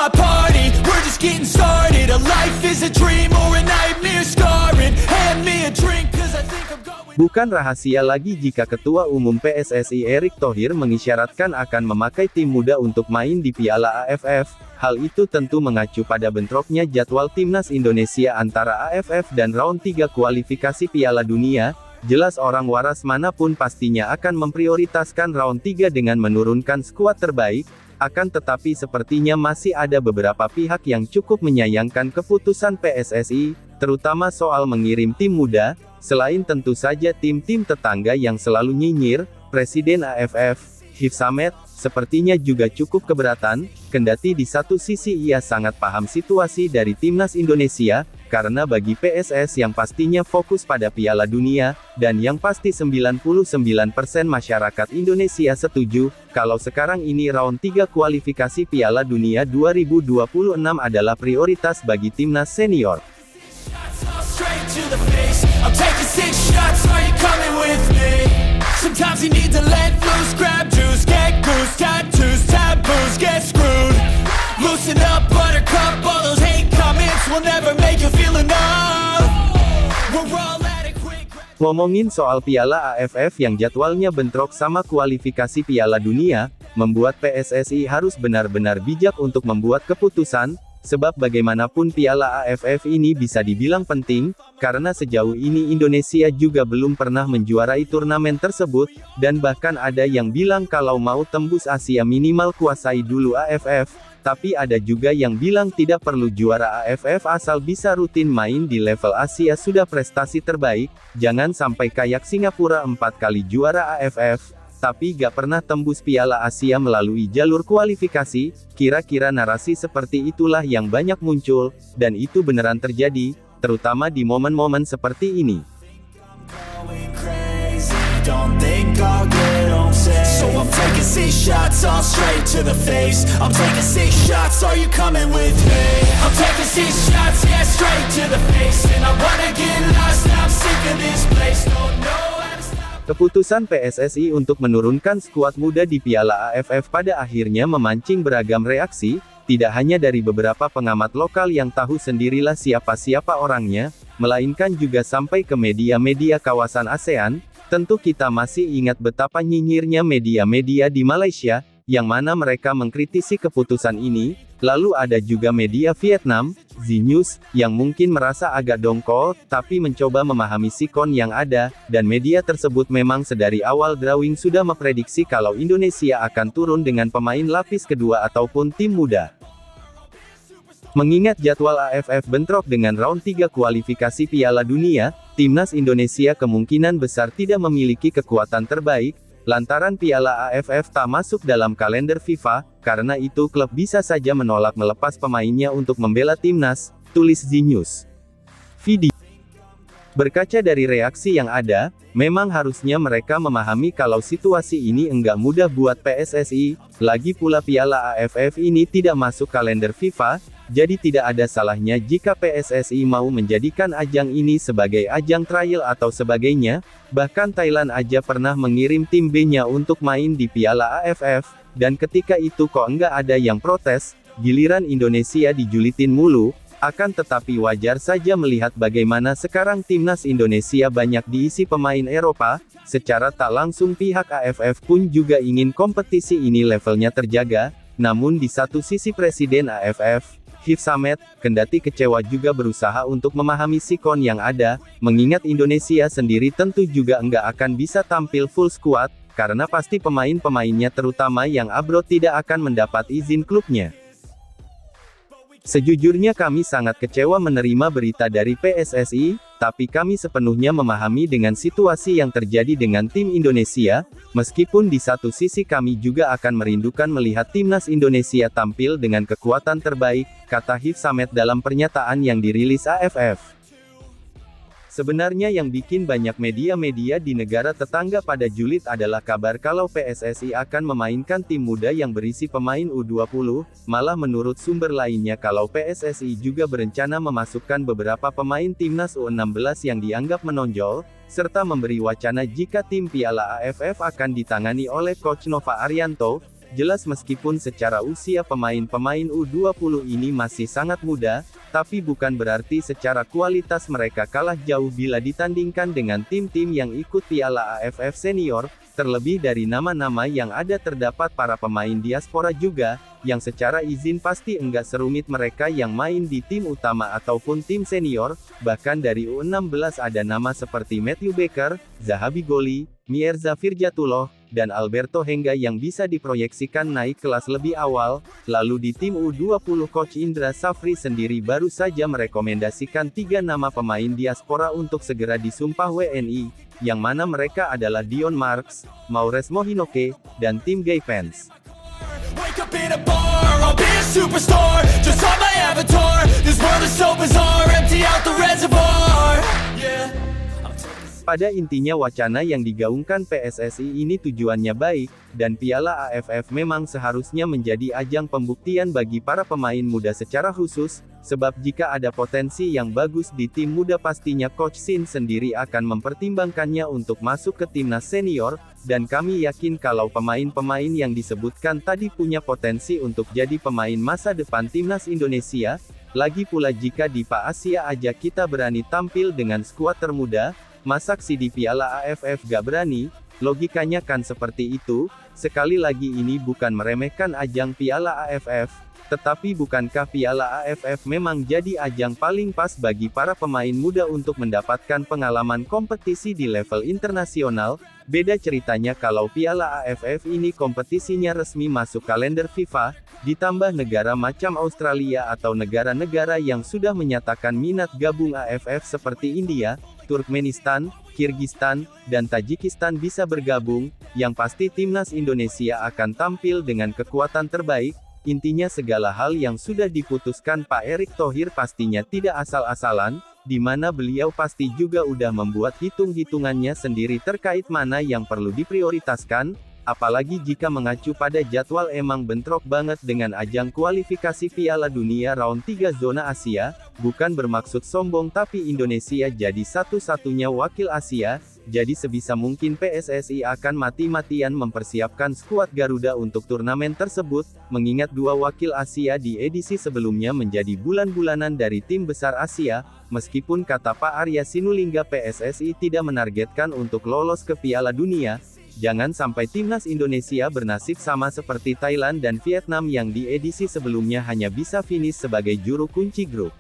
my party, we're just getting started. A life is a dream or a nightmare scarring. Hand me a drink cause I think I'm going. Bukan rahasia lagi jika Ketua Umum PSSI Erick Thohir mengisyaratkan akan memakai tim muda untuk main di Piala AFF. Hal itu tentu mengacu pada bentroknya jadwal Timnas Indonesia antara AFF dan round 3 kualifikasi Piala Dunia. Jelas orang waras manapun pastinya akan memprioritaskan round 3 dengan menurunkan skuad terbaik. Akan tetapi sepertinya masih ada beberapa pihak yang cukup menyayangkan keputusan PSSI, terutama soal mengirim tim muda. Selain tentu saja tim-tim tetangga yang selalu nyinyir, Presiden AFF, Hifz Ahmed, sepertinya juga cukup keberatan, kendati di satu sisi ia sangat paham situasi dari Timnas Indonesia, karena bagi PSS yang pastinya fokus pada Piala Dunia, dan yang pasti 99% masyarakat Indonesia setuju, kalau sekarang ini round 3 kualifikasi Piala Dunia 2026 adalah prioritas bagi Timnas Senior. I'm taking 6 shots, are you coming with me? Sometimes you need to let loose, grab juice, get goose, tattoos, taboos, get screwed. Loosen up, buttercup, all those hate comments will never make you feel enough. We're all adequate. Ngomongin soal Piala AFF yang jadwalnya bentrok sama kualifikasi Piala Dunia, membuat PSSI harus benar-benar bijak untuk membuat keputusan. Sebab bagaimanapun Piala AFF ini bisa dibilang penting, karena sejauh ini Indonesia juga belum pernah menjuarai turnamen tersebut, dan bahkan ada yang bilang kalau mau tembus Asia minimal kuasai dulu AFF, tapi ada juga yang bilang tidak perlu juara AFF asal bisa rutin main di level Asia sudah prestasi terbaik, jangan sampai kayak Singapura 4 kali juara AFF, tapi gak pernah tembus Piala Asia melalui jalur kualifikasi. Kira-kira narasi seperti itulah yang banyak muncul, dan itu beneran terjadi, terutama di momen-momen seperti ini. Keputusan PSSI untuk menurunkan skuad muda di Piala AFF pada akhirnya memancing beragam reaksi, tidak hanya dari beberapa pengamat lokal yang tahu sendirilah siapa-siapa orangnya, melainkan juga sampai ke media-media kawasan ASEAN. Tentu kita masih ingat betapa nyinyirnya media-media di Malaysia, yang mana mereka mengkritisi keputusan ini. Lalu ada juga media Vietnam, Z News, yang mungkin merasa agak dongkol, tapi mencoba memahami sikon yang ada, dan media tersebut memang sedari awal drawing sudah memprediksi kalau Indonesia akan turun dengan pemain lapis kedua ataupun tim muda. Mengingat jadwal AFF bentrok dengan round 3 kualifikasi Piala Dunia, Timnas Indonesia kemungkinan besar tidak memiliki kekuatan terbaik, lantaran Piala AFF tak masuk dalam kalender FIFA, karena itu klub bisa saja menolak melepas pemainnya untuk membela timnas, tulis Z News. Video. Berkaca dari reaksi yang ada, memang harusnya mereka memahami kalau situasi ini enggak mudah buat PSSI, lagi pula Piala AFF ini tidak masuk kalender FIFA, jadi tidak ada salahnya jika PSSI mau menjadikan ajang ini sebagai ajang trial atau sebagainya. Bahkan Thailand aja pernah mengirim tim B-nya untuk main di Piala AFF, dan ketika itu kok enggak ada yang protes, giliran Indonesia dijulitin mulu. Akan tetapi wajar saja melihat bagaimana sekarang Timnas Indonesia banyak diisi pemain Eropa, secara tak langsung pihak AFF pun juga ingin kompetisi ini levelnya terjaga. Namun di satu sisi Presiden AFF, Hifz Ahmed, kendati kecewa juga berusaha untuk memahami sikon yang ada, mengingat Indonesia sendiri tentu juga enggak akan bisa tampil full squad, karena pasti pemain-pemainnya terutama yang abroad tidak akan mendapat izin klubnya. Sejujurnya kami sangat kecewa menerima berita dari PSSI, tapi kami sepenuhnya memahami dengan situasi yang terjadi dengan tim Indonesia, meskipun di satu sisi kami juga akan merindukan melihat timnas Indonesia tampil dengan kekuatan terbaik, kata Hifz Ahmed dalam pernyataan yang dirilis AFF. Sebenarnya yang bikin banyak media-media di negara tetangga pada julid adalah kabar kalau PSSI akan memainkan tim muda yang berisi pemain U20, malah menurut sumber lainnya kalau PSSI juga berencana memasukkan beberapa pemain timnas U16 yang dianggap menonjol, serta memberi wacana jika tim Piala AFF akan ditangani oleh Coach Nova Arianto. Jelas meskipun secara usia pemain-pemain U20 ini masih sangat muda, tapi bukan berarti secara kualitas mereka kalah jauh bila ditandingkan dengan tim-tim yang ikut Piala AFF Senior, terlebih dari nama-nama yang ada terdapat para pemain diaspora juga, yang secara izin pasti enggak serumit mereka yang main di tim utama ataupun tim senior, bahkan dari U16 ada nama seperti Matthew Baker, Zahabi Goli, Mierza Firjatullah, dan Alberto Hengga yang bisa diproyeksikan naik kelas lebih awal. Lalu di tim U20 Coach Indra Safri sendiri baru saja merekomendasikan 3 nama pemain diaspora untuk segera disumpah WNI, yang mana mereka adalah Dion Marks, Maures Mohinoke, dan Tim Gay Pence. Wake up in a bar, I'll be a superstar. Just on my avatar. This world is so bizarre. Empty out the reservoir. Yeah. Pada intinya wacana yang digaungkan PSSI ini tujuannya baik, dan Piala AFF memang seharusnya menjadi ajang pembuktian bagi para pemain muda secara khusus, sebab jika ada potensi yang bagus di tim muda pastinya Coach Shin sendiri akan mempertimbangkannya untuk masuk ke timnas senior, dan kami yakin kalau pemain-pemain yang disebutkan tadi punya potensi untuk jadi pemain masa depan timnas Indonesia, lagi pula jika di Asia aja kita berani tampil dengan skuad termuda, masak si di Piala AFF gak berani? Logikanya kan seperti itu. Sekali lagi ini bukan meremehkan ajang Piala AFF, tetapi bukankah Piala AFF memang jadi ajang paling pas bagi para pemain muda untuk mendapatkan pengalaman kompetisi di level internasional? Beda ceritanya kalau Piala AFF ini kompetisinya resmi masuk kalender FIFA, ditambah negara macam Australia atau negara-negara yang sudah menyatakan minat gabung AFF seperti India, Turkmenistan, Kirgistan, dan Tajikistan bisa bergabung, yang pasti timnas Indonesia akan tampil dengan kekuatan terbaik. Intinya segala hal yang sudah diputuskan Pak Erick Thohir pastinya tidak asal-asalan, di mana beliau pasti juga udah membuat hitung-hitungannya sendiri terkait mana yang perlu diprioritaskan, apalagi jika mengacu pada jadwal emang bentrok banget dengan ajang kualifikasi Piala Dunia Round 3 Zona Asia. Bukan bermaksud sombong tapi Indonesia jadi satu-satunya wakil Asia, jadi sebisa mungkin PSSI akan mati-matian mempersiapkan skuad Garuda untuk turnamen tersebut, mengingat 2 wakil Asia di edisi sebelumnya menjadi bulan-bulanan dari tim besar Asia. Meskipun kata Pak Arya Sinulinga PSSI tidak menargetkan untuk lolos ke Piala Dunia, jangan sampai timnas Indonesia bernasib sama seperti Thailand dan Vietnam yang di edisi sebelumnya hanya bisa finish sebagai juru kunci grup.